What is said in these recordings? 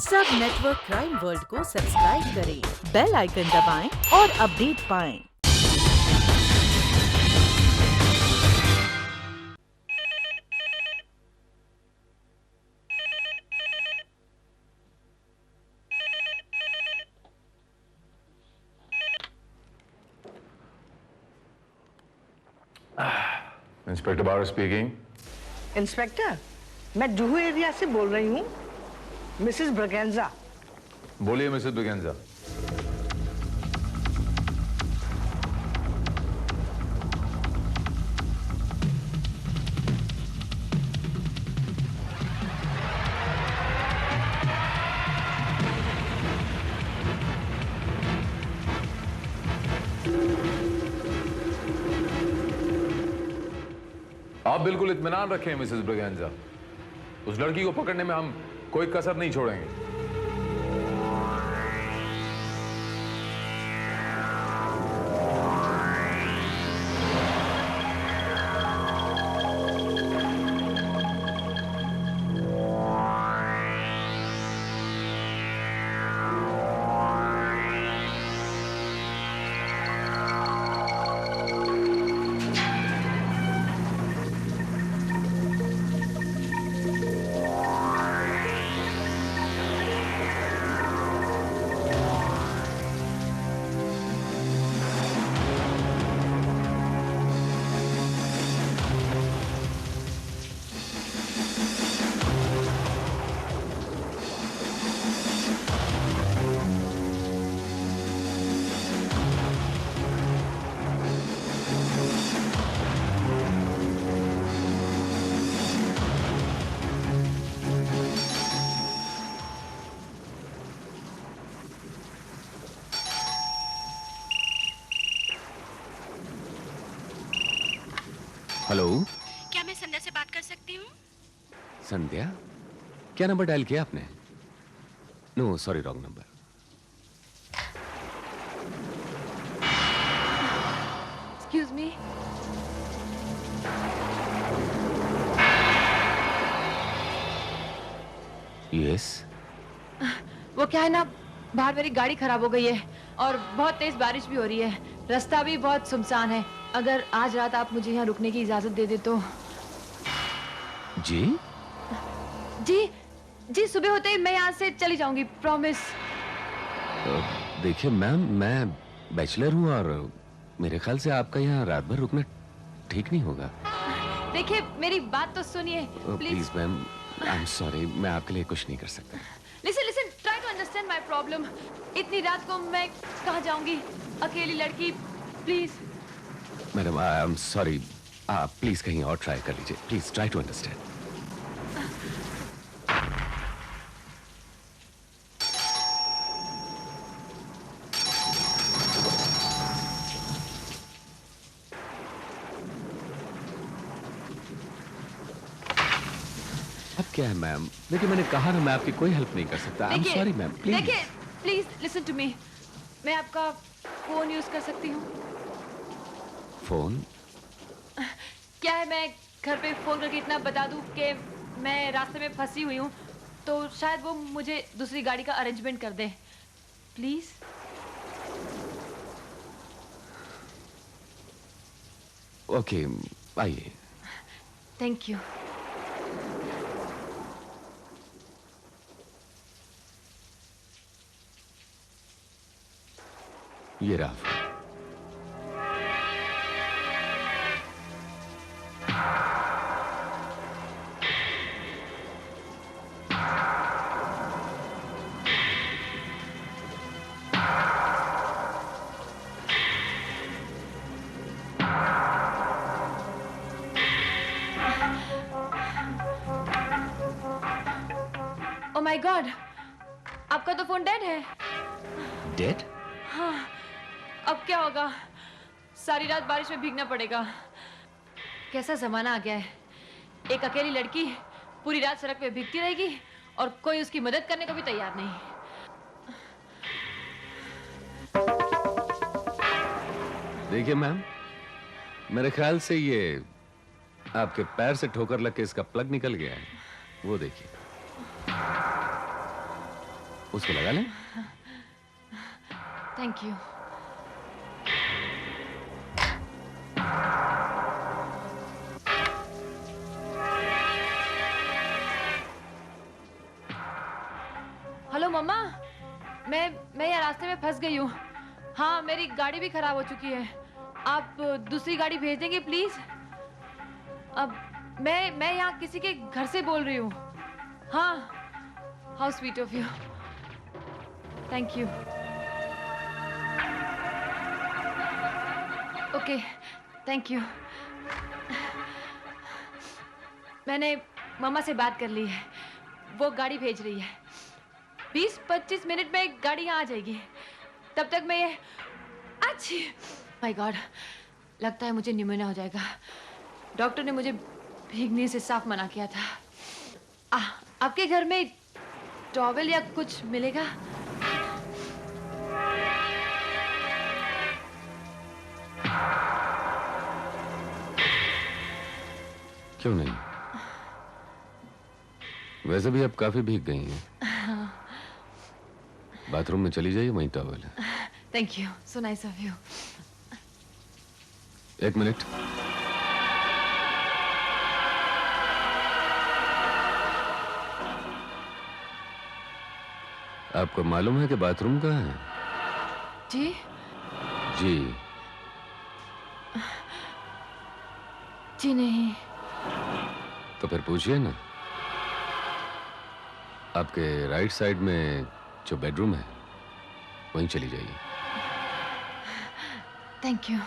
सब network crime world को subscribe करें, बेल आइकन दबाएं और अपडेट पाएं। इंस्पेक्टर बारो स्पीकिंग। इंस्पेक्टर, मैं जुहू एरिया से बोल रही हूँ, मिसेस ब्रगेंजा। बोलिए मिसेस ब्रगेंजा। आप बिल्कुल इत्मीनान रखें मिसेस ब्रगेंजा, उस लड़की को पकड़ने में हम कोई कसर नहीं छोड़ेंगे। हेलो, क्या मैं संध्या से बात कर सकती हूँ? संध्या? क्या नंबर डायल किया आपने? No sorry, wrong number. Excuse me. Yes. वो क्या है ना, बाहर मेरी गाड़ी खराब हो गई है और बहुत तेज बारिश भी हो रही है, रास्ता भी बहुत सुनसान है। अगर आज रात आप मुझे यहाँ रुकने की इजाजत दे दे तो। जी? जी सुबह होते ही मैं यहाँ से चली जाऊंगी, प्रॉमिस। देखिए मैम, मैं बैचलर हूँ और मेरे ख्याल से आपका यहाँ रात भर रुकना ठीक नहीं होगा। देखिए मेरी बात तो सुनिए please ma'am, I am sorry, मैं आपके लिए कुछ नहीं कर सकता। Listen, try to understand my problem. इतनी रात को मैं कहाँ जाऊंगी, अकेली लड़की, please. Madam I am sorry, आप प्लीज कहीं और ट्राई कर लीजिए, प्लीज ट्राई टू अंडरस्टैंड। अब क्या है मैम, देखिए मैंने कहा ना, मैं आपकी कोई हेल्प नहीं कर सकता। आई एम सॉरी मैम, प्लीज। देखिए प्लीज लिसन टू मी, मैं आपका फोन यूज कर सकती हूँ? फोन? क्या है, मैं घर पे फोन करके इतना बता दूं कि मैं रास्ते में फंसी हुई हूँ, तो शायद वो मुझे दूसरी गाड़ी का अरेंजमेंट कर दे, प्लीज। ओके, आइए। Thank you. ये रहा। ओह माय गॉड, आपका तो फोन डेड है। डेड? हाँ, अब क्या होगा? सारी रात बारिश में भीगना पड़ेगा। कैसा जमाना आ गया है, एक अकेली लड़की पूरी रात सड़क पे भीगती रहेगी और कोई उसकी मदद करने को भी तैयार नहीं। देखिए मैम, मेरे ख्याल से ये आपके पैर से ठोकर लग के इसका प्लग निकल गया है, वो देखिए। उसको लगा लें। Thank you. हेलो मम्मा, मैं यहाँ रास्ते में फंस गई हूँ। हाँ, मेरी गाड़ी भी खराब हो चुकी है। आप दूसरी गाड़ी भेज देंगे प्लीज? अब मैं यहाँ किसी के घर से बोल रही हूँ। हाँ, how sweet of you. Thank you. Okay, thank you. मैंने मम्मा से बात कर ली है, वो गाड़ी भेज रही है। 20-25 मिनट में गाड़ी यहाँ आ जाएगी। तब तक मैं ये अच्छी माय गॉड, लगता है मुझे निमोनिया हो जाएगा। डॉक्टर ने मुझे भीगने से साफ मना किया था। आपके घर में टॉवेल या कुछ मिलेगा? क्यों नहीं, वैसे भी अब काफी भीग गई हैं। बाथरूम में चली जाइए, वहीं टॉवेल है। Thank you, so nice of you. 1 minute. आपको मालूम है कि बाथरूम कहाँ है? जी? जी। जी नहीं। तो फिर पूछिए ना। आपके राइट साइड में जो बेडरूम है, वहीं चली जाइए। Thank you.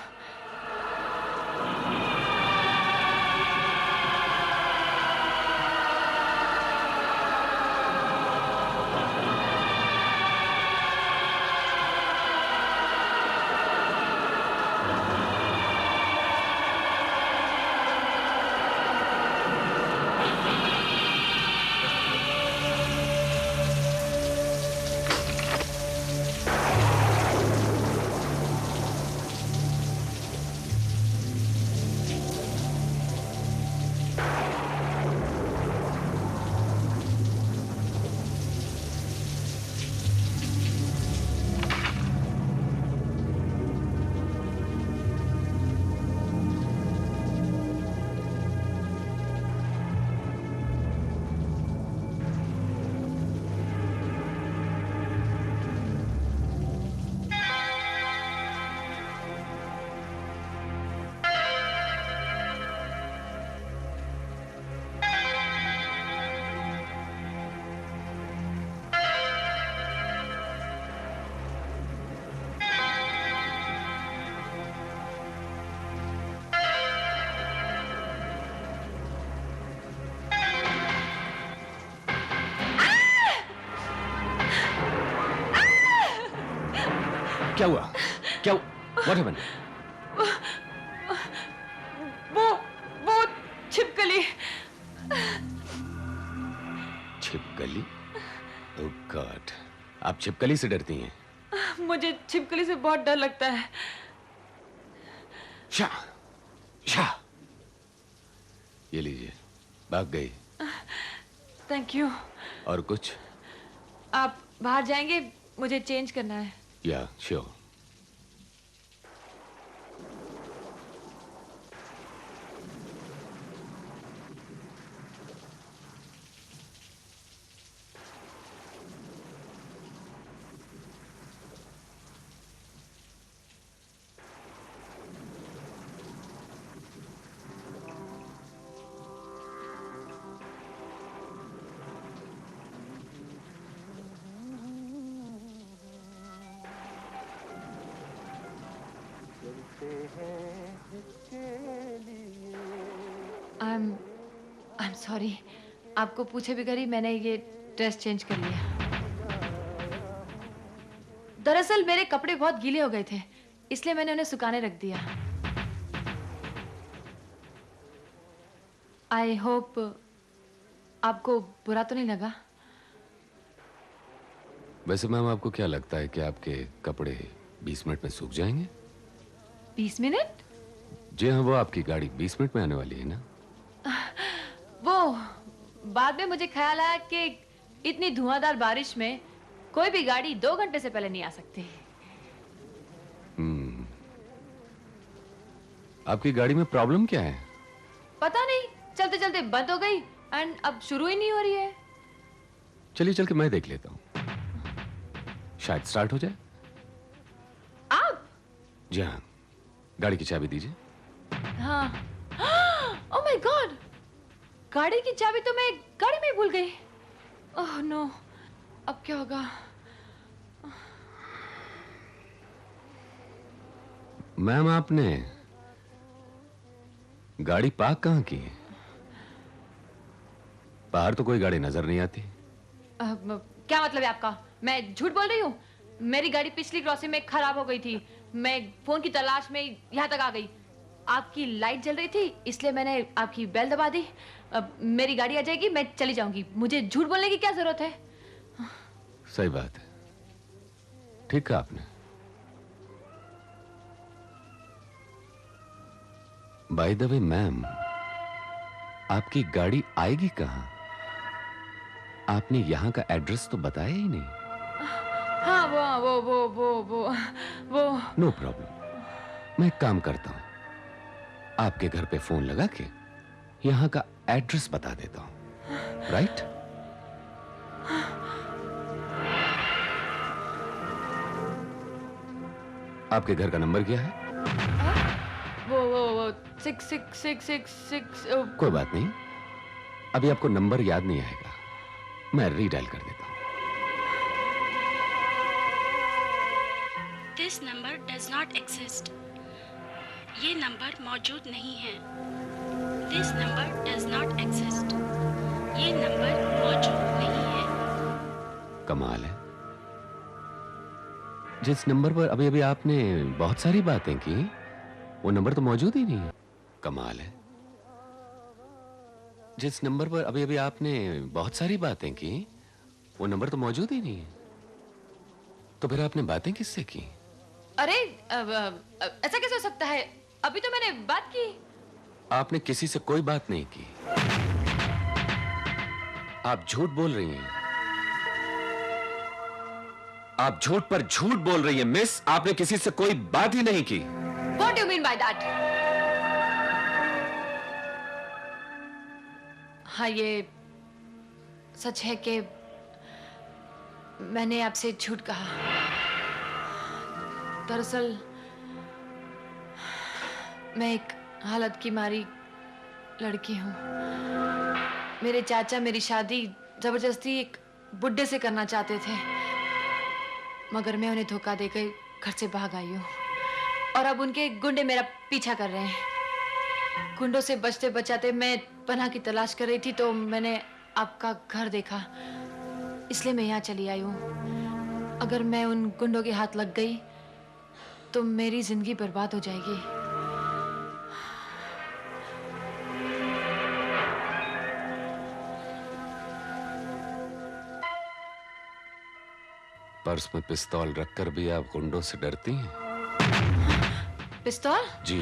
क्या हुआ? क्या What happened? वो छिपकली। छिपकली? Oh God! आप छिपकली से डरती हैं? मुझे छिपकली से बहुत डर लगता है। शाह! शाह! ये लीजिए, भाग गई। Thank you. और कुछ? आप बाहर जाएंगे, मुझे चेंज करना है। या, श्योर। I'm sorry, आपको पूछे बगैर ही मैंने ये ड्रेस चेंज कर लिया। दरअसल मेरे कपड़े बहुत गीले हो गए थे, इसलिए मैंने उन्हें सुखाने रख दिया। आई होप आपको बुरा तो नहीं लगा? वैसे मैम, आपको क्या लगता है कि आपके कपड़े 20 मिनट में सूख जाएंगे? 20 मिनट? जी हाँ, वो आपकी गाड़ी 20 मिनट में आने वाली है ना? वो बाद में मुझे ख्याल आया कि इतनी धुआंधार बारिश में कोई भी गाड़ी 2 घंटे से पहले नहीं आ सकती। आपकी गाड़ी में प्रॉब्लम क्या है? पता नहीं, चलते चलते बंद हो गई एंड अब शुरू ही नहीं हो रही है। चलिए चल के मैं देख लेता हूँ, शायद स्टार्ट हो जाए। आप? जी हाँ, गाड़ी की चाबी दीजिए। हाँ। ओह माय गॉड, गाड़ी की चाबी तो मैं गाड़ी में ही भूल गई। ओह नो, अब क्या होगा? मैम, आपने गाड़ी पार्क कहाँ की है? बाहर तो कोई गाड़ी नजर नहीं आती। क्या मतलब है आपका? मैं झूठ बोल रही हूँ? मेरी गाड़ी पिछली क्रॉसिंग में खराब हो गई थी। मैं फोन की तलाश में यहाँ तक आ गई। आपकी लाइट जल रही थी, इसलिए मैंने आपकी बेल दबा दी। अब मेरी गाड़ी आ जाएगी, मैं चली जाऊंगी। मुझे झूठ बोलने की क्या जरूरत है? सही बात है, ठीक कहा आपने। बाय द वे मैम, आपकी गाड़ी आएगी कहाँ? आपने यहाँ का एड्रेस तो बताया ही नहीं। हाँ, वो नो प्रॉब्लम, मैं एक काम करता हूँ, आपके घर पे फोन लगा के यहाँ का एड्रेस बता देता हूँ, राइट? आपके घर का नंबर क्या है? वो 6666 कोई बात नहीं, अभी आपको नंबर याद नहीं आएगा, मैं रीडायल कर देता हूँ। This number does not exist. ये नंबर मौजूद नहीं है। This number does not exist. ये नंबर मौजूद नहीं है। कमाल है, जिस नंबर पर अभी अभी आपने बहुत सारी बातें की, वो नंबर तो मौजूद ही नहीं है। कमाल है, जिस नंबर पर अभी अभी आपने बहुत सारी बातें की, वो नंबर तो मौजूद ही नहीं है। तो फिर आपने बातें किससे की? अरे ऐसा कैसे हो सकता है? अभी तो मैंने बात की। आपने किसी से कोई बात नहीं की, आप झूठ बोल रही हैं। आप झूठ पर झूठ बोल रही हैं मिस, आपने किसी से कोई बात ही नहीं की। What do you mean by that? हाँ, ये सच है कि मैंने आपसे झूठ कहा। दरअसल मैं एक हालत की मारी लड़की हूँ। मेरे चाचा मेरी शादी जबरदस्ती एक बुड्ढे से करना चाहते थे, मगर मैं उन्हें धोखा देकर घर से भाग आई हूँ और अब उनके गुंडे मेरा पीछा कर रहे हैं। गुंडों से बचते बचाते मैं पनाह की तलाश कर रही थी तो मैंने आपका घर देखा, इसलिए मैं यहाँ चली आई हूँ। अगर मैं उन गुंडों के हाथ लग गई तो मेरी जिंदगी बर्बाद हो जाएगी। पर्स में पिस्तौल रखकर भी आप गुंडों से डरती हैं? पिस्तौल? जी।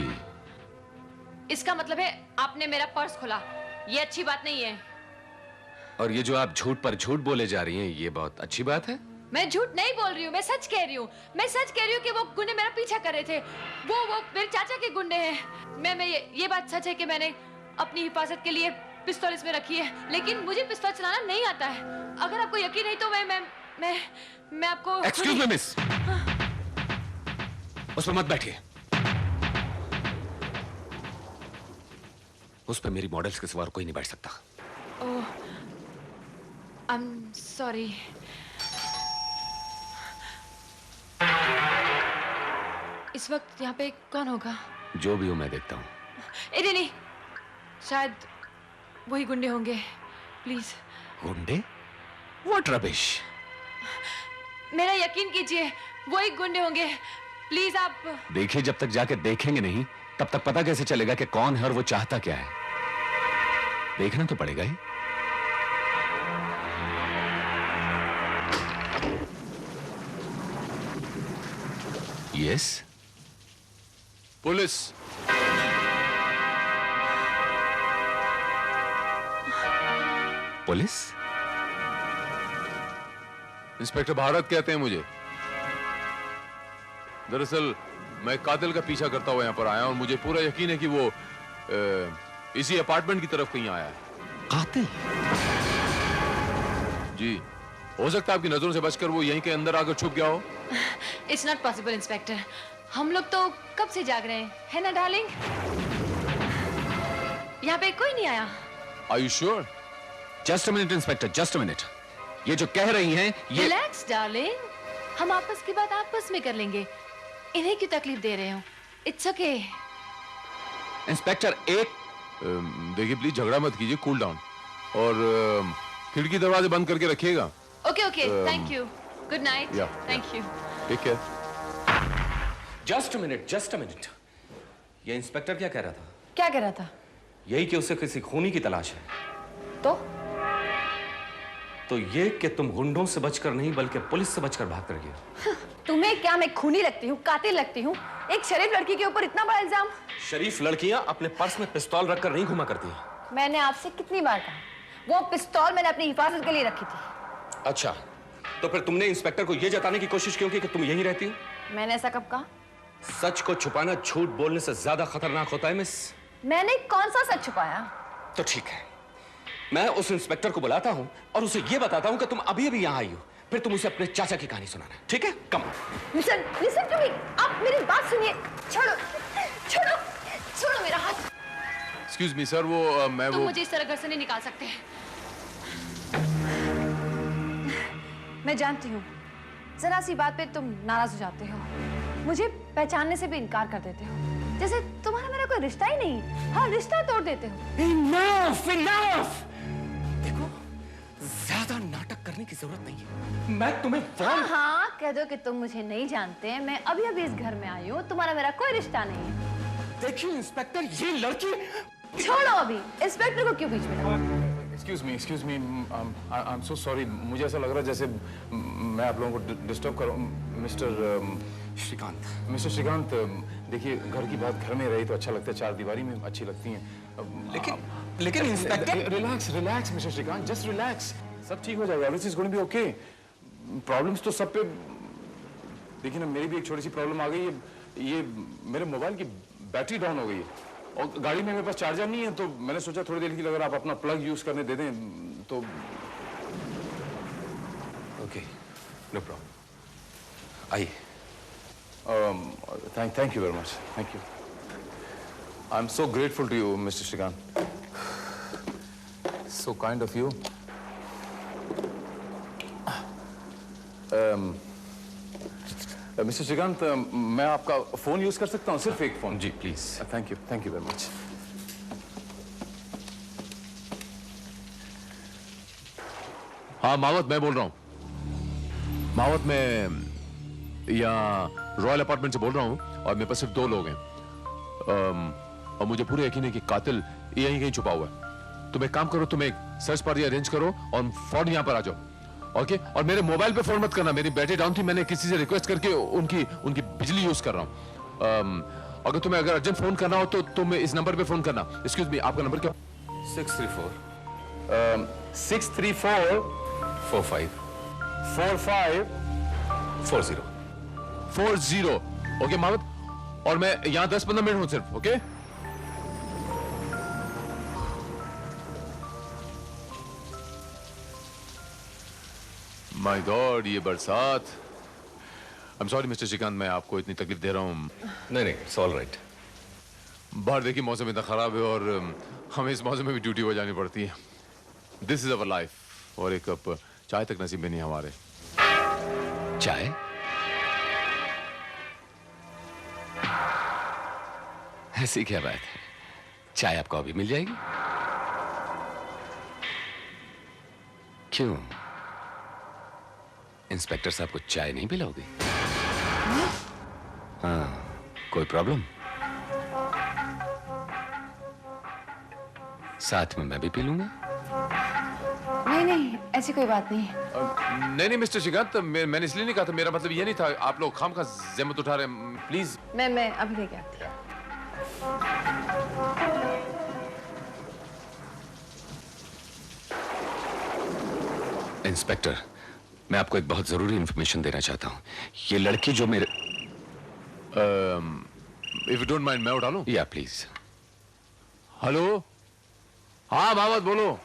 इसका मतलब है आपने मेरा पर्स खोला। ये अच्छी बात नहीं है। और ये जो आप झूठ पर झूठ बोले जा रही हैं, ये बहुत अच्छी बात है। मैं झूठ नहीं बोल रही हूँ, मैं सच कह रही हूँ। मैं सच कह रही हूँ कि वो गुंडे मेरा पीछा कर रहे थे। वो मेरे चाचा के गुंडे हैं। मैं ये बात सच है कि मैंने अपनी हिफाजत के लिए पिस्तौल इसमें रखी है, लेकिन मुझे पिस्तौल चलाना नहीं आता है। अगर आपको यकीन नहीं तो मैं आपको। एक्सक्यूज मी मिस, उस पर मत बैठिए। उस पर मेरी मॉडल्स के सिवा और कोई नहीं बैठ सकता। ओह, आई एम सॉरी। इस वक्त यहाँ पे कौन होगा? जो भी हो मैं देखता हूँ। नहीं, शायद वही गुंडे होंगे। प्लीज। गुंडे? What rubbish. मेरा यकीन कीजिए, वही गुंडे होंगे। प्लीज आप। देखिए, जब तक जाके देखेंगे नहीं तब तक पता कैसे चलेगा कि कौन है और वो चाहता क्या है। देखना तो पड़ेगा ही। Yes, police. Police? Inspector Bharat कहते हैं मुझे। दरअसल मैं कातिल का पीछा करता हुआ यहाँ पर आया और मुझे पूरा यकीन है कि वो इसी अपार्टमेंट की तरफ कहीं आया है। कातिल? जी, हो सकता है आपकी नजरों से बचकर वो यहीं के अंदर आकर छुप गया हो। इट्स नॉट पॉसिबल इंस्पेक्टर, हम लोग तो कब से जाग रहे हैं, है ना डार्लिंग? यहाँ पे कोई नहीं आया। Are you sure? Just a minute inspector, just a minute. ये जो कह रही हैं ये... रिलैक्स डार्लिंग, हम आपस की बात आपस में कर लेंगे। इन्हें क्यों तकलीफ दे रहे हो? It's okay. इंस्पेक्टर एक... देखिए प्लीज झगड़ा मत कीजिए, कूल डाउन, और खिड़की दरवाजे बंद करके रखिएगा। Okay okay, thank you, good night. Thank you. Take care. Just a minute. ये इंस्पेक्टर क्या कह रहा था? क्या कह रहा था? यही कि उसे किसी खूनी की तलाश है। तो ये कि तुम गुंडों से बचकर नहीं बल्कि पुलिस से बचकर भाग कर गए। तुम्हें क्या मैं खूनी लगती हूँ, कातिल लगती हूँ? एक शरीफ लड़की के ऊपर इतना बड़ा इल्जाम? शरीफ लड़कियां अपने पर्स में पिस्तौल रखकर नहीं घुमा करती हैं। मैंने आपसे कितनी बार कहा, वो पिस्तौल मैंने अपनी हिफाजत के लिए रखी थी। अच्छा, तो फिर तुमने इंस्पेक्टर को यह जताने की कोशिश क्यों की कि तुम यहीं रहती हो? मैंने ऐसा कब कहा? सच को छुपाना झूठ बोलने से ज्यादा खतरनाक होता है मिस। मैंने कौन सा सच छुपाया? तो ठीक है, मैं उस इंस्पेक्टर को बुलाता हूं और उसे यह बताता हूं कि तुम अभी अभी यहां आई हो, फिर तुम उसे अपने चाचा की कहानी सुनाना, ठीक है? कम। लिसन टू मी, आप मेरी बात सुनिए। छोड़ो छोड़ो छोड़ो मेरा हाथ। एक्सक्यूज मी सर, वो मैं तुम वो मुझे इस तरह घर से नहीं निकाल सकते। मैं जानती हूँ, जरा सी बात पे तुम नाराज हो जाते हो, मुझे पहचानने से भी इनकार कर देते हो, जैसे तुम्हारा मेरा कोई रिश्ता ही नहीं। हाँ, रिश्ता तोड़ देते हो। Enough! देखो, ज्यादा नाटक करने की जरूरत नहीं है। मैं तुम्हें हाँ, कह दो कि तुम मुझे नहीं जानते। मैं अभी अभी इस घर में आई हूँ, तुम्हारा मेरा कोई रिश्ता नहीं है। देखिए इंस्पेक्टर, ये लड़की... छोड़ो अभी, इंस्पेक्टर को क्यों बीच में लाया? Excuse me, I am so sorry. मुझे ऐसा लग रहा है जैसे मैं आप लोगों को डिस्टर्ब कर रहा हूँ। मिस्टर श्रीकांत, देखिए घर की बात घर में रही तो अच्छा लगता है, चार दीवारी में अच्छी लगती हैं। लेकिन inspector... relax mister Shrikant, just relax, सब ठीक हो जाएगा। Everything is going to be okay. Problems तो सब पे... देखिए ना, मेरी भी एक छोटी सी प्रॉब्लम आ गई है। ये मेरे मोबाइल की बैटरी डाउन हो गई है और गाड़ी में मेरे पास चार्जर नहीं है, तो मैंने सोचा थोड़ी देर के लिए अगर आप अपना प्लग यूज करने दे दें तो... ओके, नो प्रॉब्लम। आइए। Thank you very much. Thank you. I'm so grateful to you, Mr. Shrikant. So kind of you. Mr. Shrikant, मैं आपका फोन यूज कर सकता हूँ? सिर्फ एक फोन। जी please. Thank you very much. हाँ मावत, मैं बोल रहा हूँ। मावत, मैं यहाँ रॉयल अपार्टमेंट से बोल रहा हूँ और मेरे पास सिर्फ 2 लोग हैं, और मुझे पूरा यकीन है कि कातिल यहीं कहीं छुपा हुआ है। तुम एक काम करो, तुम एक सर्च पार्टी अरेंज करो और फौरन यहाँ पर आ जाओ, ओके? और मेरे मोबाइल पे फोन मत करना, मेरी बैटरी डाउन थी, मैंने किसी से रिक्वेस्ट करके उनकी बिजली यूज कर रहा हूँ। अगर तुम्हें अर्जेंट फोन करना हो तो तुम इस नंबर पे फोन करना। एक्सक्यूज मी, आपका नंबर क्या? 634 45 40। ओके मावत, और मैं यहाँ 10-15 मिनट हूँ सिर्फ, ओके? माय गॉड, ये बरसात। I am sorry mister Shrikant, मैं आपको इतनी तकलीफ दे रहा हूँ। नहीं, इट्स ऑल राइट। बाहर देखिए मौसम इतना खराब है और हमें इस मौसम में भी ड्यूटी हो जानी पड़ती है। दिस इज अवर लाइफ, और एक कप चाय तक नसीब में नहीं हमारे। चाय? ऐसी क्या बात है, चाय आपको अभी मिल जाएगी। क्यों, इंस्पेक्टर साहब को चाय नहीं पिलाओगे? हाँ, कोई प्रॉब्लम? साथ में मैं भी पी लूंगा। नहीं, ऐसी कोई बात नहीं। नहीं मिस्टर श्रीकांत, मैंने इसलिए नहीं कहा था, मेरा मतलब ये नहीं था। आप लोग खाम खा ज़हमत उठा रहे हैं, प्लीज। मैं अभी लेके आती हूँ। इंस्पेक्टर, मैं आपको एक बहुत जरूरी इंफॉर्मेशन देना चाहता हूं। ये लड़की जो मेरे इफ यू डोंट माइंड मैं उठा लूं? या प्लीज। हेलो, हाँ मावत बोलो।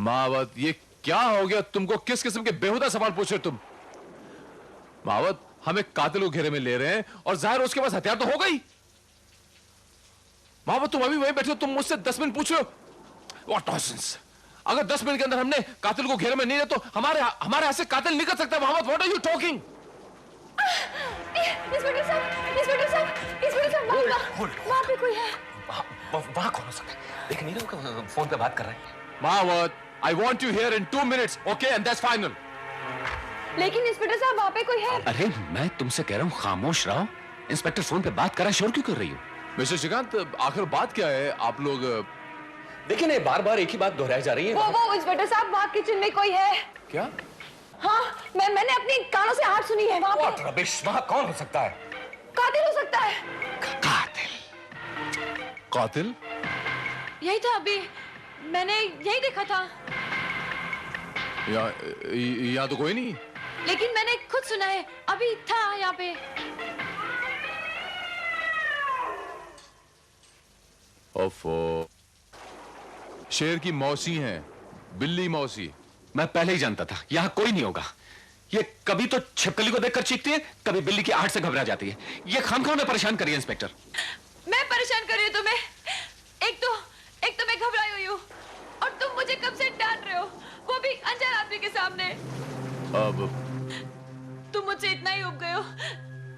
मावत, ये क्या हो गया तुमको? किस किस्म के बेहुदा सवाल पूछ रहे तुम? मावत, हम एक कातिल को घेरे में ले रहे हैं और जाहिर उसके पास हथियार तो हो गई। मावत, तुम अभी वहीं बैठे हो, तुम मुझसे 10 मिनट पूछ रहे हो? What nonsense! अगर 10 मिनट के अंदर हमने कातिल को घेरे में नहीं लिया तो हमारे हाथ से कातिल निकल सकता है। Mohammed, what are you talking? Inspector साहब, वहाँ पे कोई है। वहां कौन हो सकता है? देख नहीं रहे फोन पे बात कर रहे हैं। Mawat, I want you here in 2 minutes, okay? And that's final. लेकिन इंस्पेक्टर साहब वहाँ पे कोई है। अरे मैं तुमसे कह रहा हूँ खामोश रहो। इंस्पेक्टर फोन पे बात कर रहा है, शोर क्यों कर रही हो? मिस्टर श्रीकांत, आखिर बात क्या है? आप लोग देखिए ना, बार बार एक ही बात दोहराई जा रही है। वो इंस्पेक्टर साहब, वहाँ किचन में कोई है। क्या? हाँ, मैंने अपनी कानों से आवाज सुनी है। वहाँ पे रबिश, वहाँ कौन हो सकता है? कातिल हो सकता है। कातिल? यही था, अभी मैंने यही देखा था। यहाँ तो कोई नहीं। लेकिन मैंने खुद सुना है, अभी था यहाँ पे। ओफो, शेर की मौसी हैं, बिल्ली मौसी। मैं पहले ही जानता था यहाँ कोई नहीं होगा। ये कभी तो छिपकली को देखकर चीखती है, कभी बिल्ली की आहट से घबरा जाती है। ये खामखा में परेशान करिए इंस्पेक्टर। मैं परेशान कर रही हूँ तुम्हें? एक तो मैं घबराई हुई हूँ और तुम मुझे कब से डांट रहे हो, वो भी अनजान आदमी के सामने। अब तुम मुझसे इतना ही उब गए हो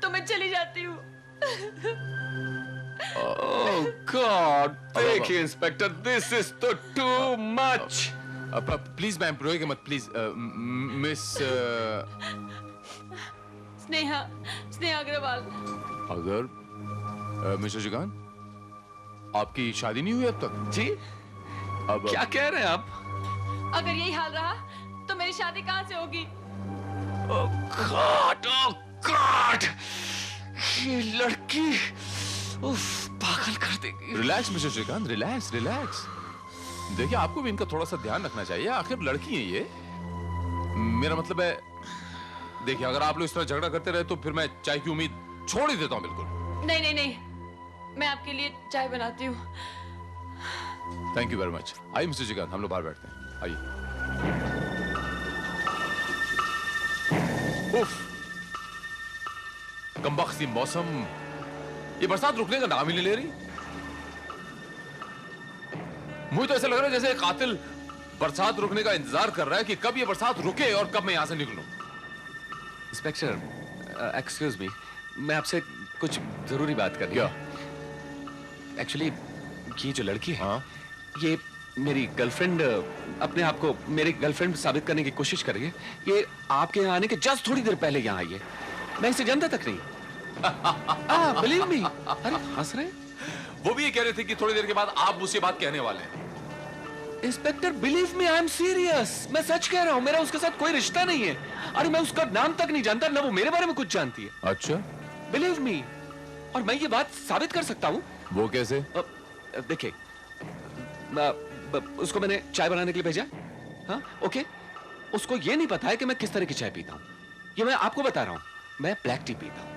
तो मैं चली जाती हूँ। ओह गॉड, देखिए इंस्पेक्टर, दिस इज तो टू मच। प्लीज मैम, रोइए मत प्लीज। मिस स्नेहा अग्रवाल। अगर मिस्टर श्रीकांत, आपकी शादी नहीं हुई अब तक? जी? अब क्या कह रहे हैं आप? अगर यही हाल रहा तो मेरी शादी कहाँ से होगी? गॉड, ओह गॉड, ये लड़की उफ, पागल कर देगी। Relax mister Shrikant, relax relax. देखिए, आपको भी इनका थोड़ा सा ध्यान रखना चाहिए, आखिर लड़की है ये। मेरा मतलब है, देखिए अगर आप लोग इस तरह झगड़ा करते रहे तो फिर मैं चाय की उम्मीद छोड़ ही देता हूँ बिल्कुल। नहीं, मैं आपके लिए चाय बनाती हूँ। Thank you very much. आइए मिस्टर श्रीकांत, हम लोग बाहर बैठते हैं, आइए। उफ, कमबख्ती मौसम, ये बरसात रुकने का नाम ही नहीं ले रही। मुझे तो ऐसा लग रहा है जैसे कातिल बरसात रुकने का इंतजार कर रहा है कि कब ये बरसात रुके और कब मैं यहां से निकलूं। इंस्पेक्टर, एक्सक्यूज मी, मैं आपसे कुछ जरूरी बात करनी है। एक्चुअली ये जो लड़की है, हाँ? ये मेरी गर्लफ्रेंड, अपने आप को मेरी गर्लफ्रेंड साबित करने की कोशिश कर रही है। ये आपके यहाँ आने के जस्ट थोड़ी देर पहले यहाँ आई है। मैं इसे जानता तक नहीं। Believe me. अरे हंस रहे? वो भी ये कह रहे थे कि थोड़ी देर के बाद आप मुझसे बात कहने वाले हैं। Inspector, believe me, I am serious. मैं सच कह रहा हूँ, मेरा उसके साथ कोई रिश्ता नहीं है। अरे मैं उसका नाम तक नहीं जानता, ना वो मेरे बारे में कुछ जानती है। अच्छा, बिलीव मी, और मैं ये बात साबित कर सकता हूँ। वो कैसे? देखिए, उसको मैंने चाय बनाने के लिए भेजा। हाँ, ओके। उसको ये नहीं पता है कि मैं किस तरह की चाय पीता हूँ। ये मैं आपको बता रहा हूँ, मैं ब्लैक टी पीता हूँ।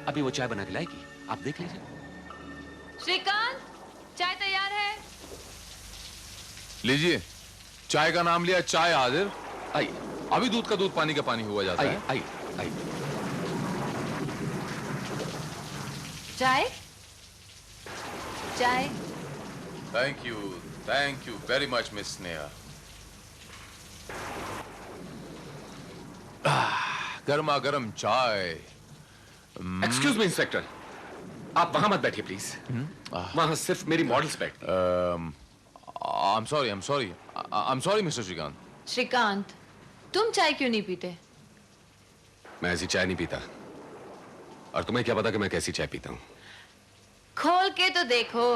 अभी वो चाय बना के लाएगी, आप देख लीजिए। श्रीकांत, चाय तैयार है। लीजिए, चाय का नाम लिया, चाय हाजिर। आइए। अभी दूध का दूध, पानी का पानी हुआ जाता है। आइए, आइए। चाय। Thank you very much miss Sneha. गर्मा गर्म चाय। एक्सक्यूज मी इंस्पेक्टर, आप वहां मत बैठिए प्लीज। वहां सिर्फ मेरी मॉडल्स बैठ। I'm sorry mister Shrikant. Shrikant, तुम चाय क्यों नहीं पीते? मैं ऐसी चाय नहीं पीता, और तुम्हें क्या पता कि मैं कैसी चाय पीता हूँ? खोल के तो देखो।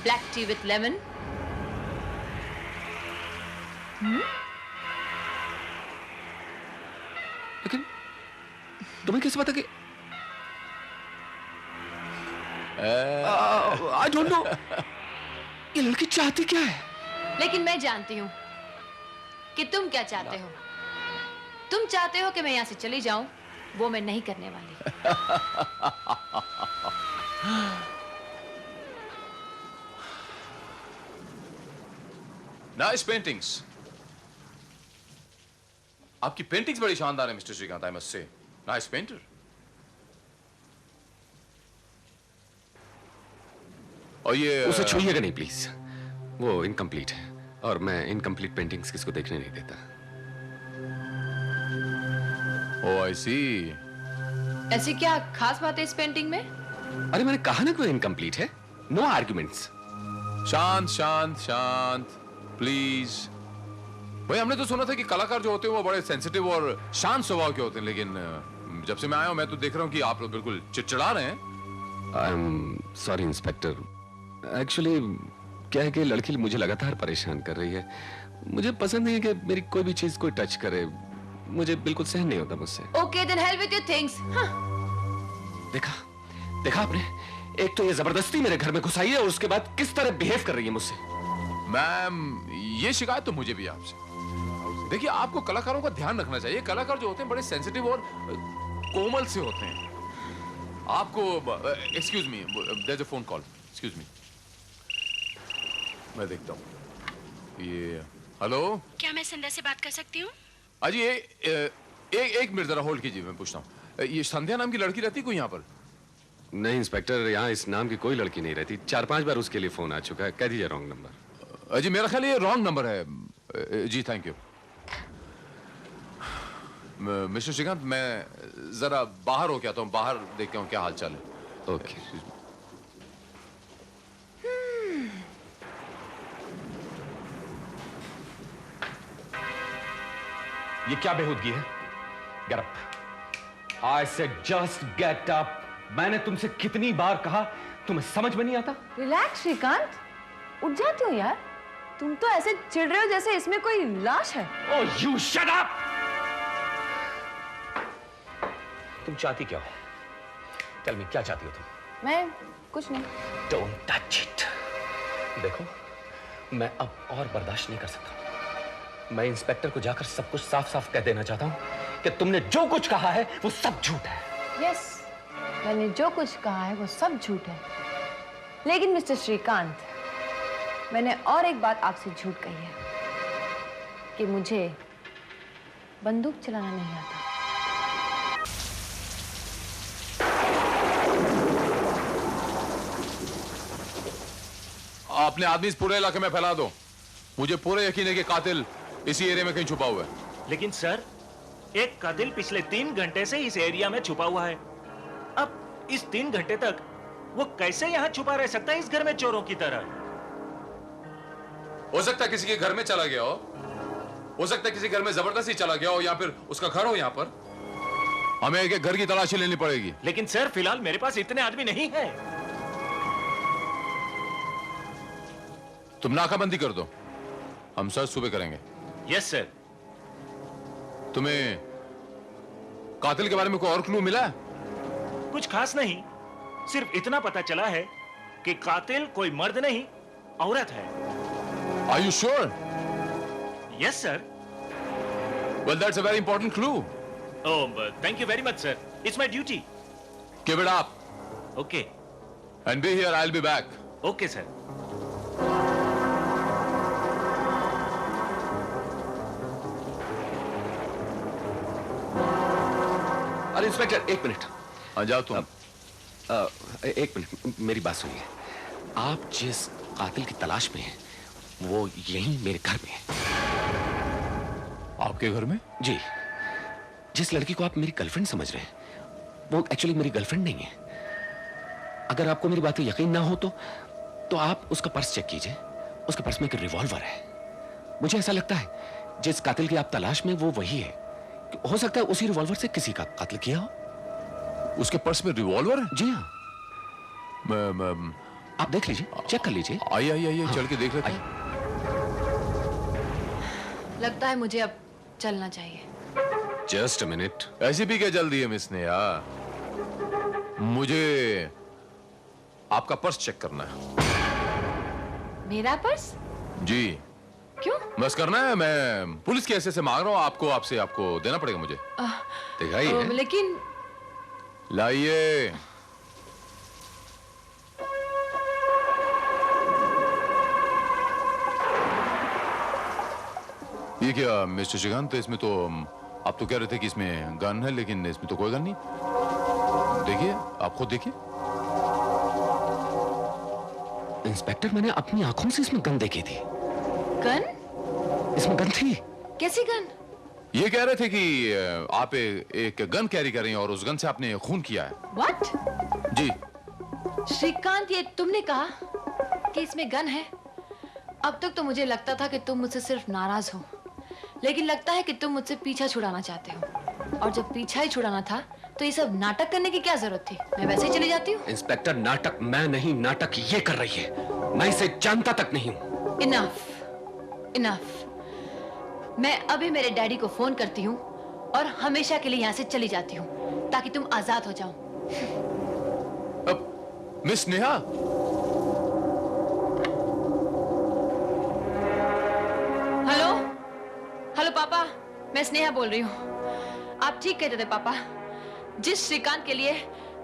Black T with lemon. लेकिन तुम्हें कैसे पता कि आई डोंट नो, ये लड़की चाहती क्या है? लेकिन मैं जानती हूँ। कि तुम क्या चाहते हो। तुम चाहते हो कि मैं यहाँ से चली जाऊं, वो मैं नहीं करने वाली। Nice paintings. आपकी पेंटिंग्स बड़ी शानदार है mister Shrikant, I must say. Nice painter. और ये उसे छूइएगा नहीं प्लीज, वो इनकम्प्लीट है और मैं इनकम्प्लीट पेंटिंग्स किसको देखने नहीं देता। ओह आई सी। ऐसी क्या खास बात है इस पेंटिंग में? अरे मैंने कहा ना कि वो इनकम्प्लीट है। No arguments. शांत शांत शांत प्लीज। भाई हमने तो सुना था कि कलाकार जो होते हैं वो बड़े सेंसिटिव और शांत स्वभाव के होते हैं, लेकिन जब से मैं आया हूं मैं तो देख रहा हूं कि आप लोग बिल्कुल चिड़चिड़ा रहे हैं। आई एम सॉरी इंस्पेक्टर। एक्चुअली क्या है कि लड़की मुझे लगातार परेशान कर रही है। मुझे पसंद नहीं है कि मेरी कोई भी चीज कोई टच करे। मुझे बिल्कुल सहन नहीं होता मुझसे। Okay then hell with your things. देखा देखा आपने, एक तो ये जबरदस्ती मेरे घर में घुस आई है और उसके बाद किस तरह बिहेव कर रही है मुझसे। मैम ये शिकायत तो मुझे भी है आपसे। देखिए आपको कलाकारों का ध्यान रखना चाहिए। कलाकार जो होते हैं बड़े सेंसिटिव और कोमल से होते हैं। आपको excuse me, there is a phone call. Excuse me, मैं देखता हूँ ये। हेलो, क्या मैं संध्या से बात कर सकती हूँ? अजी एक मिनट जरा होल्ड कीजिए, मैं पूछता हूँ। ये संध्या नाम की लड़की रहती कोई यहाँ पर? नहीं इंस्पेक्टर, यहाँ इस नाम की कोई लड़की नहीं रहती। 4-5 बार उसके लिए फोन आ चुका है। कह दीजिए रॉन्ग नंबर। अजी मेरा ख्याल ये रॉन्ग नंबर है। जी थैंक यू। मिस्टर श्रीकांत, मैं जरा बाहर हो के आता हूँ, बाहर देखता हूँ क्या हाल चाल है। ओके। ये क्या बेहूदगी है? Get up. I said just get up. मैंने तुमसे कितनी बार कहा, तुम्हें समझ में नहीं आता? रिलैक्स श्रीकांत, उठ जाते हो यार। तुम तो ऐसे चिढ़ रहे हो जैसे इसमें कोई लाश है। Oh you shut up. तुम चाहती क्या हो? टेल मी, क्या चाहती हो तुम? मैं कुछ नहीं। Don't touch it. देखो, मैं अब और बर्दाश्त नहीं कर सकता। मैं इंस्पेक्टर को जाकर सब कुछ साफ साफ कह देना चाहता हूं कि तुमने जो कुछ कहा है वो सब झूठ है। यस, मैंने जो कुछ कहा है वो सब झूठ है। लेकिन मिस्टर श्रीकांत, मैंने और एक बात आपसे झूठ कही है कि मुझे बंदूक चलाना नहीं आता। अपने आदमी इस पूरे इलाके में फैला दो। मुझे पूरे यकीन है कि कातिल इसी एरिया में कहीं छुपा हुआ है। लेकिन सर, एक कातिल पिछले 3 घंटे से इस एरिया में छुपा हुआ है। अब इस 3 घंटे तक वो कैसे यहाँ छुपा रह सकता है इस घर में चोरों की तरह? हो सकता है किसी के घर में चला गया हो सकता है किसी घर में जबरदस्ती चला गया हो, या फिर उसका घर हो यहाँ पर। हमें एक घर की तलाशी लेनी पड़ेगी। लेकिन सर, फिलहाल मेरे पास इतने आदमी नहीं है। तुम नाकाबंदी कर दो, हम सर्च सुबह करेंगे। Yes sir. तुम्हें कातिल के बारे में कोई और क्लू मिला है? कुछ खास नहीं, सिर्फ इतना पता चला है कि कातिल कोई मर्द नहीं, औरत है। Are you sure? Yes sir. Well, that's a very important clue. Oh, thank you very much, sir. It's my duty. Give it up. Okay. And be here, I'll be back. Okay, sir. अरे inspector, एक minute. आ जाओ तुम। एक minute, मेरी बात सुनिए। आप जिस कातिल की तलाश में हैं, वो यहीं मेरे घर में है। आपके घर में? जी। जिस लड़की को आप मेरी गर्लफ्रेंड समझ रहे हैं, वो एक्चुअली मेरी गर्लफ्रेंड नहीं है। अगर आपको मेरी बात यकीन ना हो तो आप उसका पर्स चेक कीजिए। उसके पर्स में एक रिवॉल्वर है। मुझे ऐसा लगता है जिस कातिल की आप तलाश में वो वही है। हो सकता है उसी रिवॉल्वर से किसी का कत्ल किया हो। उसके पर्स में रिवॉल्वर है? जी हाँ। आप देख लीजिए, चेक कर लीजिए। आइए चल के देख लेते हैं। लगता है मुझे अब चलना चाहिए। Just a minute. ऐसी भी क्या जल्दी है मिस नेहा? मुझे आपका पर्स चेक करना है। मेरा पर्स? जी। क्यों? बस करना है, मैं पुलिस के ऐसे से मांग रहा हूँ आपको, आपको देना पड़ेगा मुझे। दिखाइए। लेकिन लाइए। ये क्या मिस्टर श्रीकांत, इसमें तो आप तो कह रहे थे कि इसमें गन है, लेकिन इसमें तो कोई गन नहीं। देखिए, आप खुद देखिए। इंस्पेक्टर, मैंने अपनी आंखों से इसमें गन देखी थी। गन? इसमें गन थी। कैसी गन? ये कह रहे थे कि आप एक गन कैरी कर रही हैं और उस गन से आपने खून किया है। What? जी। श्रीकांत, ये तुमने कहा कि इसमें गन है? अब तक तो मुझे लगता था कि तुम मुझसे सिर्फ नाराज हो, लेकिन लगता है कि तुम मुझसे पीछा छुड़ाना चाहते हो। और जब पीछा ही छुड़ाना था तो ये सब नाटक करने की क्या जरूरत थी? मैं वैसे ही चली जाती हूँ। इंस्पेक्टर, नाटक मैं नहीं, नाटक ये कर रही है। मैं इसे जानता तक नहीं हूँ। इनफ। मैं अभी मेरे डैडी को फोन करती हूँ और हमेशा के लिए यहाँ से चली जाती हूँ ताकि तुम आजाद हो जाओ। अब मिस नेहा, हेलो पापा, मैं स्नेहा बोल रही हूँ। आप ठीक कहते थे पापा। जिस श्रीकांत के लिए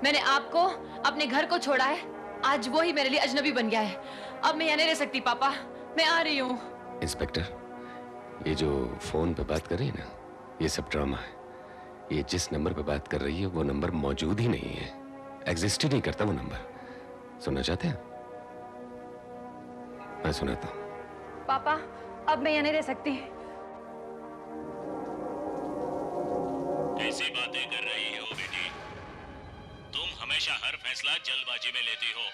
मैंने आपको अपने घर को छोड़ा है, आज वो ही मेरे लिए अजनबी बन गया है। अब मैं यहाँ नहीं रह सकती पापा, मैं आ रही हूँ। इंस्पेक्टर, ये जो फोन पे बात कर रही है ना, ये सब ड्रामा है। ये जिस नंबर पे बात कर रही है वो नंबर मौजूद ही नहीं है, एग्जिस्ट ही नहीं करता वो नंबर। सुनना चाहते हैं? मैं सुनाता हूँ। पापा, अब मैं यहाँ नहीं रह सकती। कैसी बातें कर रही हो बेटी? तुम हमेशा हर फैसला जल्दबाजी में लेती हो।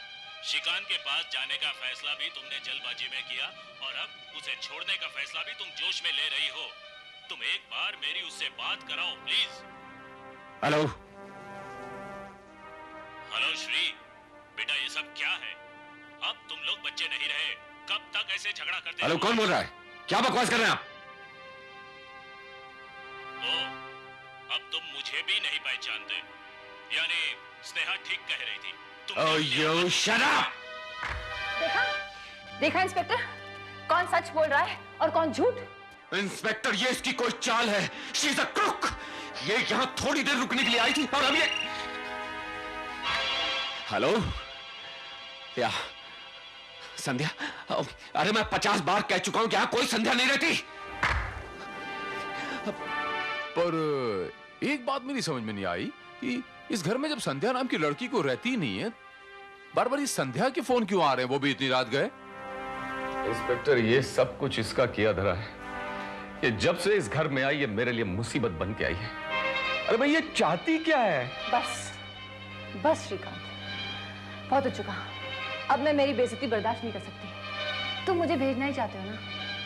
श्रीकांत के पास जाने का फैसला भी तुमने जल्दबाजी में किया और अब उसे छोड़ने का फैसला भी तुम जोश में ले रही हो। तुम एक बार मेरी उससे बात कराओ प्लीज। हेलो। हेलो श्री, बेटा ये सब क्या है? अब तुम लोग बच्चे नहीं रहे, कब तक ऐसे झगड़ा करते? हेलो, कौन बोल रहा है? क्या बकवास कर रहे हैं आप? अब तुम मुझे भी नहीं पहचानते। यानी स्नेहा ठीक कह रही थी। Oh, you shut up! देखा इंस्पेक्टर, कौन सच बोल रहा है और कौन झूठ? इंस्पेक्टर, ये इसकी कोई चाल है। She is a crook. ये यहाँ थोड़ी देर रुकने के लिए आई थी और अब ये। हेलो, या संध्या? अरे मैं 50 बार कह चुका हूं कि यहाँ कोई संध्या नहीं रहती। पर एक बात मेरी समझ में नहीं आई कि इस घर में जब संध्या नाम की लड़की को रहती नहीं है, बार बार इस संध्या के फोन क्यों आ रहे हैं? वो भी इतनी रात गए। इंस्पेक्टर, ये सब कुछ इसका किया धरा है। ये जब से इस घर में आई, ये मेरे लिए मुसीबत बन के आई है। अरे भाई, ये चाहती क्या है? बस श्रीकांत, बहुत हो चुका। अब मैं मेरी बेइज्जती बर्दाश्त नहीं कर सकती। तुम मुझे भेजना ही चाहते हो ना,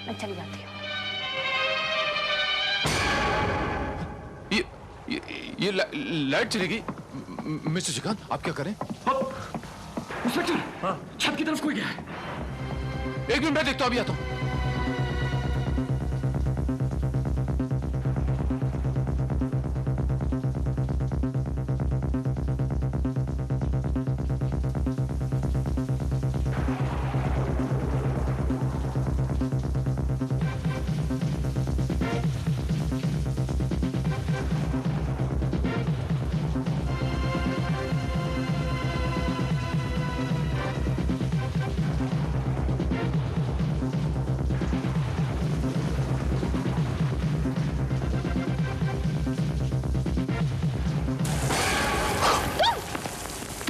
मैं चली जाती हूँ। ये लाइट चलेगी। मिस्टर श्रीकांत, आप क्या करें? इंस्पेक्टर, छत की तरफ कोई गया है। एक मिनट, मैं देखता हूं, अभी आता हूं।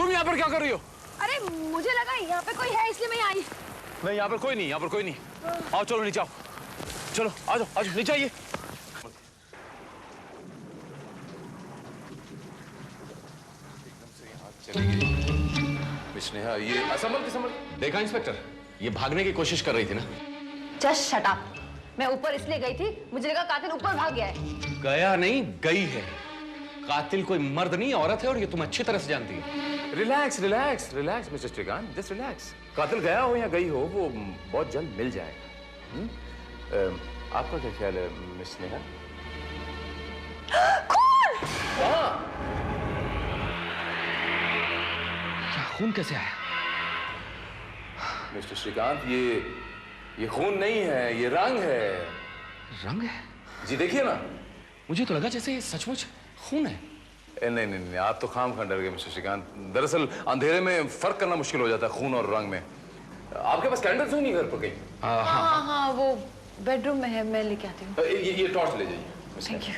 यहाँ पर क्या कर रही हो? अरे मुझे लगा यहाँ पे कोई है इसलिए मैं आई। नहीं, यहाँ पर कोई नहीं, यहाँ पर कोई नहीं। आओ, चलो नीचे आओ। चलो आ जाओ, आ जाओ, नीचे आइए। स्नेहा, ये संभल। देखा इंस्पेक्टर, ये भागने की कोशिश कर रही थी ना। Just shut up. मैं ऊपर इसलिए गई थी, मुझे लगा कातिल ऊपर भाग गया है। गया नहीं, गई है। कातिल कोई मर्द नहीं, औरत है, और ये तुम अच्छी तरह से जानती हो। Relax mister Shrikant, just relax. कातिल गया हो या गई हो, वो बहुत जल्द मिल जाएगा। आपका क्या ख्याल है मिस नेहा? क्या खून कैसे आया? मिस्टर श्रीकांत, ये ये खून नहीं है, ये रंग है। रंग है? जी देखिए ना। मुझे तो लगा जैसे ये सचमुच खून है। नहीं नहीं नहीं, आप तो खाम डर गए मिस्टर श्रीकांत। दरअसल अंधेरे में फर्क करना मुश्किल हो जाता है खून और रंग में। आपके पास कैंडल तो नहीं घर पर कहीं? हाँ, वो बेडरूम में है, मैं लेके आती हूँ। ये टॉर्च ले जाइए। Thank you.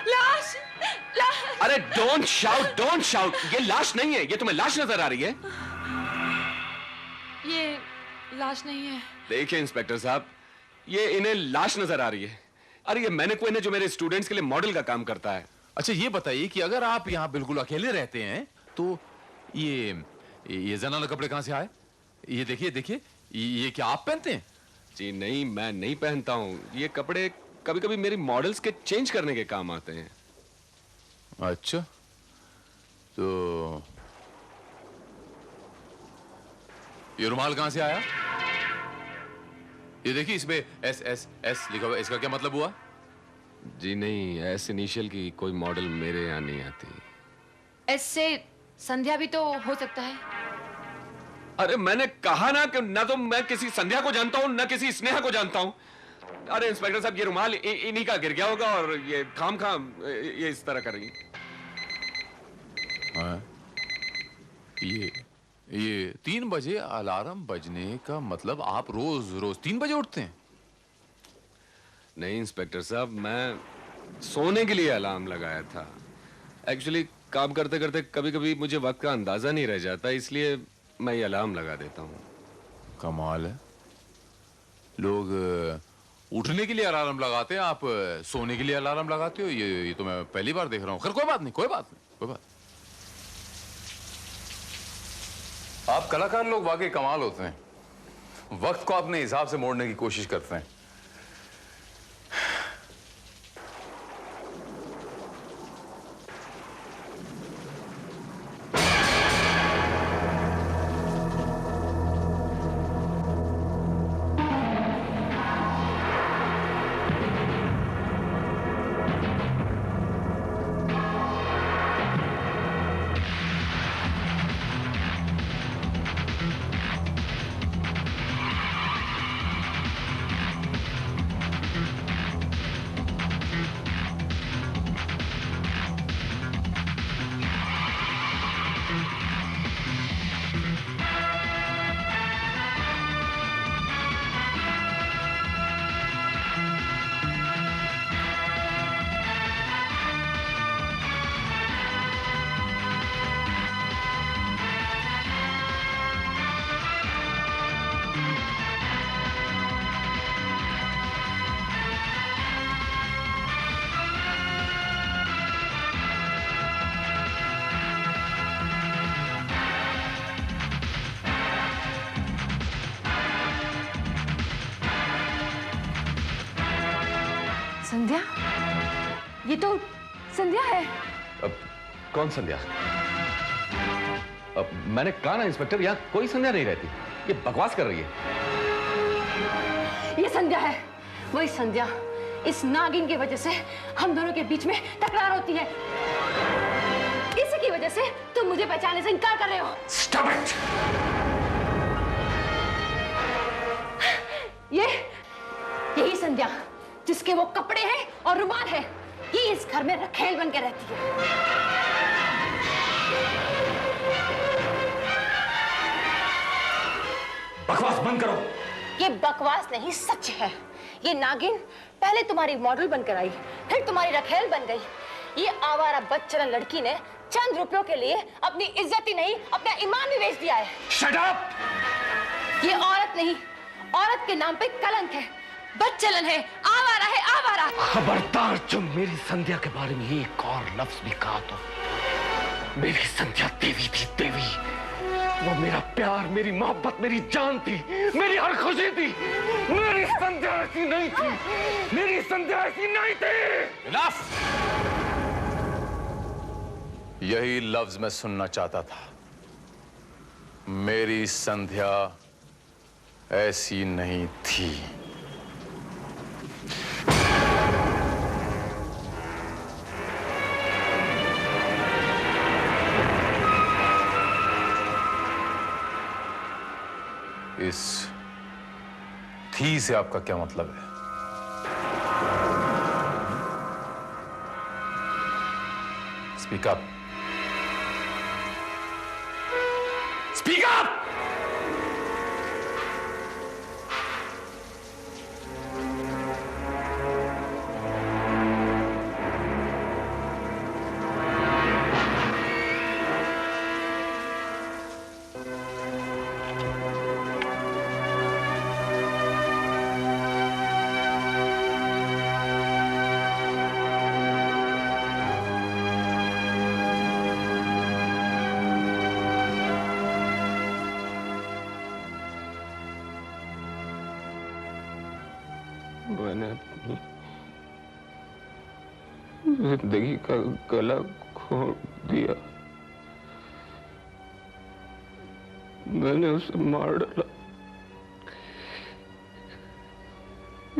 लाश! अरे डोंट शाउट, ये लाश नहीं है। ये तुम्हें लाश नजर आ रही है? ये लाश नहीं है। देखिए इंस्पेक्टर साहब, ये इन्हें लाश नजर आ रही है। अरे ये मैंने कोई जो मेरे स्टूडेंट्स के लिए मॉडल का काम करता है। अच्छा ये बताइए कि अगर आप यहाँ बिल्कुल अकेले रहते हैं तो ये जनाना कपड़े कहां से आए? ये देखिए, ये क्या आप पहनते हैं? जी नहीं, मैं नहीं पहनता हूँ। ये कपड़े कभी कभी मेरी मॉडल्स के चेंज करने के काम आते हैं। अच्छा, तो ये रुमाल कहां से आया? ये देखिए, इसमें एस लिखा हुआ, इसका क्या मतलब हुआ? जी नहीं, एस इनिशियल की कोई मॉडल मेरे यहाँ नहीं आती। एस से संध्या भी तो हो सकता है। अरे मैंने कहा ना कि ना तो मैं किसी संध्या को जानता हूं ना किसी स्नेहा को जानता हूं। अरे इंस्पेक्टर साहब, ये रुमाल इन्हीं का गिर गया होगा और ये खाम ये इस तरह कर रही। हाँ, ये 3 बजे अलार्म बजने का मतलब आप रोज 3 बजे उठते हैं? नहीं इंस्पेक्टर साहब, मैं सोने के लिए अलार्म लगाया था। एक्चुअली काम करते करते कभी कभी मुझे वक्त का अंदाजा नहीं रह जाता, इसलिए मैं ये अलार्म लगा देता हूँ। कमाल है, लोग उठने के लिए अलार्म लगाते हैं, आप सोने के लिए अलार्म लगाते हो। ये तो मैं पहली बार देख रहा हूँ। खैर कोई बात नहीं। आप कलाकार लोग वाकई कमाल होते हैं, वक्त को अपने हिसाब से मोड़ने की कोशिश करते हैं। संध्या? ये तो संध्या है। अब कौन संध्या? अब मैंने कहा ना इंस्पेक्टर, यहाँ कोई संध्या नहीं रहती। ये बकवास कर रही है। ये संध्या है, वही संध्या। इस नागिन की वजह से हम दोनों के बीच में तकरार होती है। इसी की वजह से तुम मुझे पहचानने से इनकार कर रहे हो। Stop it! यही संध्या जिसके वो कपड़े हैं और रुमाल है, ये इस घर में रखेल बन के रहती है। बकवास बंद करो। ये बकवास नहीं, सच है। ये नागिन पहले तुम्हारी मॉडल बनकर आई, फिर तुम्हारी रखेल बन गई। ये आवारा बदचलन लड़की ने चंद रुपयों के लिए अपनी इज्जत ही नहीं, अपना ईमान भी बेच दिया है। Shut up! ये औरत नहीं, औरत के नाम पे कलंक है, बदचलन है, आवारा है, आवारा। खबरदार जो मेरी संध्या के बारे में एक और लफ्ज भी कहा तो। मेरी संध्या देवी थी, देवी। वो मेरा प्यार, मेरी मोहब्बत, मेरी जान थी, मेरी हर खुशी थी। मेरी संध्या ऐसी नहीं थी, मेरी संध्या ऐसी नहीं थी। Enough! यही लफ्ज मैं सुनना चाहता था। मेरी संध्या ऐसी नहीं थी। इस थी से आपका क्या मतलब है? Speak up. Speak up. मैंने अपनी जिंदगी का गला घोट दिया। मैंने उसे मार डाला,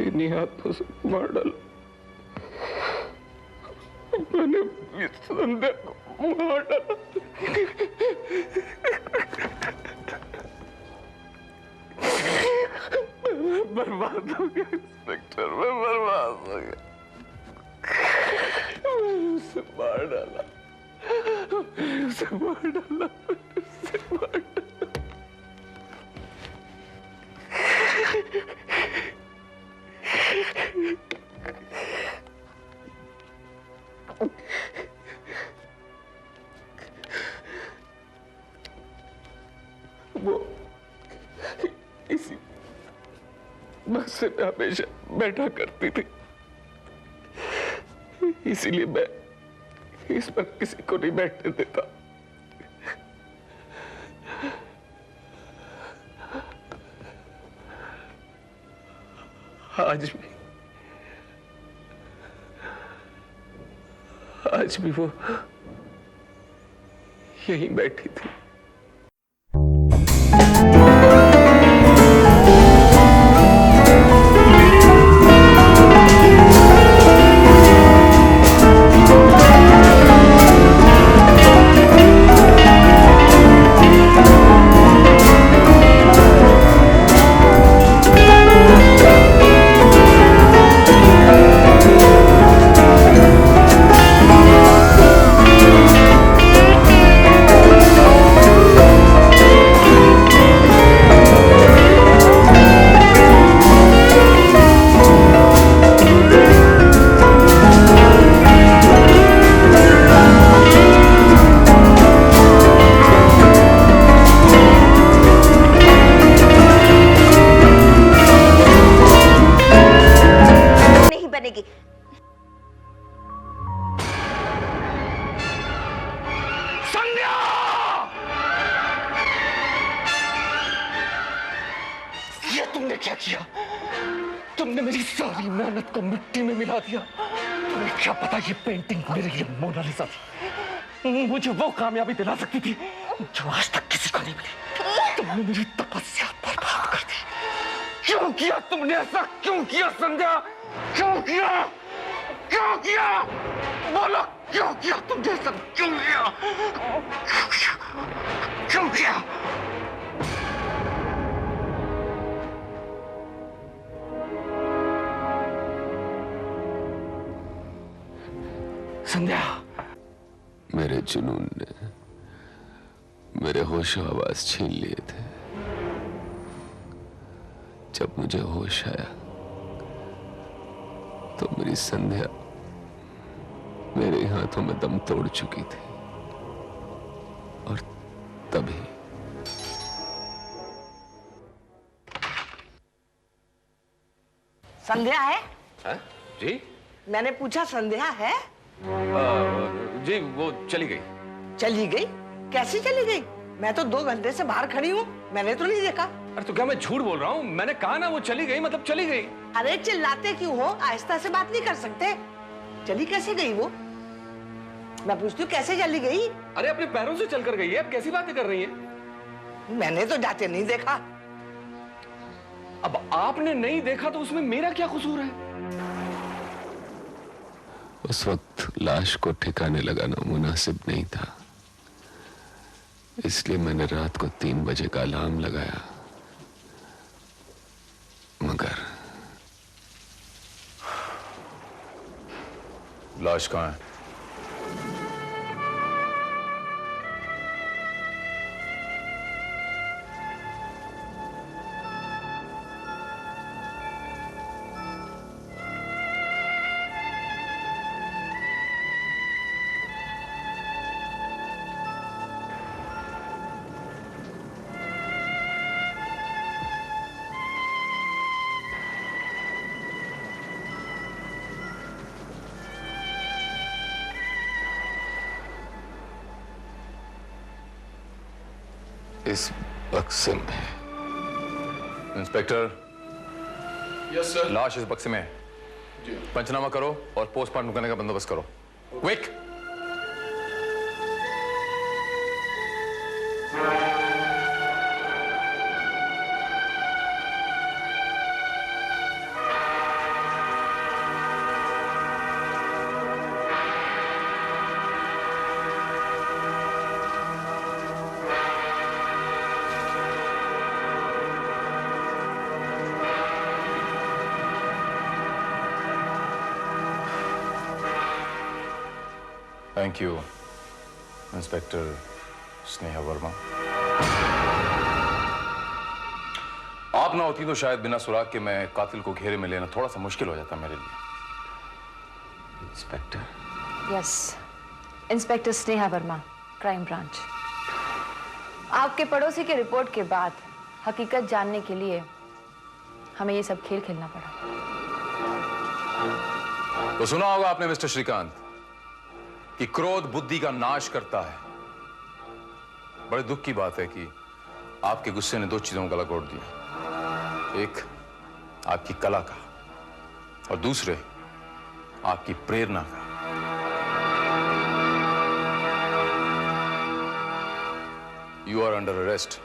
इन्हीं हाथों से मार डाला। मैंने इस संध्या को मार डाला। मैं बर्बाद हो गया इंस्पेक्टर, मैं बर्बाद हो गया। मैंने उसे मार डाला, मैंने उसे मार डाला, मैंने उसे मार डाला। वो इसी मकसद हमेशा बैठा करती थी, इसीलिए मैं इस पर किसी को नहीं बैठने देता। आज भी वो यहीं बैठी थी। तुमने क्या किया? तुमने मेरी सारी मेहनत को मिट्टी में मिला दिया। तुम्हें क्या पता ये पेंटिंग मेरे लिए मोनालिसा थी। मुझे वो कामयाबी दिला सकती थी जो आज तक किसी को नहीं मिली। तुमने मेरी तपस्या बर्बाद कर दी। क्यों किया तुमने ऐसा? क्यों किया संध्या? क्यों किया? क्यों किया? बोलो क्यों किया तुमने ऐसा? क्यों किया? क्यों किया? संध्या, मेरे जुनून ने मेरे होश आवाज छीन लिए थे। जब मुझे होश आया तो मेरी संध्या मेरे हाथों में दम तोड़ चुकी थी। और तभी संध्या है? जी मैंने पूछा संध्या है? जी वो चली गई। चली गई? कैसे चली गई? मैं तो 2 घंटे से बाहर खड़ी हूँ, मैंने तो नहीं देखा। अरे तो क्या मैं झूठ बोल रहा हूँ? मैंने कहा ना वो चली गई, मतलब चली गई। अरे चिल्लाते क्यों हो? आहिस्ता से बात नहीं कर सकते? चली कैसे गई वो? मैं पूछती हूँ कैसे चली गई? अरे अपने पैरों से चलकर गई है, अब कैसी बातें कर रही हैं? मैंने तो जाते नहीं देखा। अब आपने नहीं देखा तो उसमें मेरा क्या कसूर है? उस वक्त लाश को ठिकाने लगाना मुनासिब नहीं था, इसलिए मैंने रात को 3 बजे का अलार्म लगाया। मगर लाश कहाँ है? इस बक्से में। इंस्पेक्टर। Yes sir. लाश इस बक्से में है। पंचनामा करो और पोस्टमार्टम करने का बंदोबस्त करो। Quick. Thank you inspector Sneha Verma. आप ना होती तो शायद बिना सुराग के मैं कातिल को घेरे में लेना थोड़ा सा मुश्किल हो जाता मेरे लिए। Inspector. Yes, inspector Sneha Verma, crime branch. आपके पड़ोसी के रिपोर्ट के बाद हकीकत जानने के लिए हमें ये सब खेल खेलना पड़ा। तो सुना होगा आपने मिस्टर श्रीकांत कि क्रोध बुद्धि का नाश करता है। बड़े दुख की बात है कि आपके गुस्से ने 2 चीजों को गला घोट दिया। एक आपकी कला का और दूसरे आपकी प्रेरणा का। You are under arrest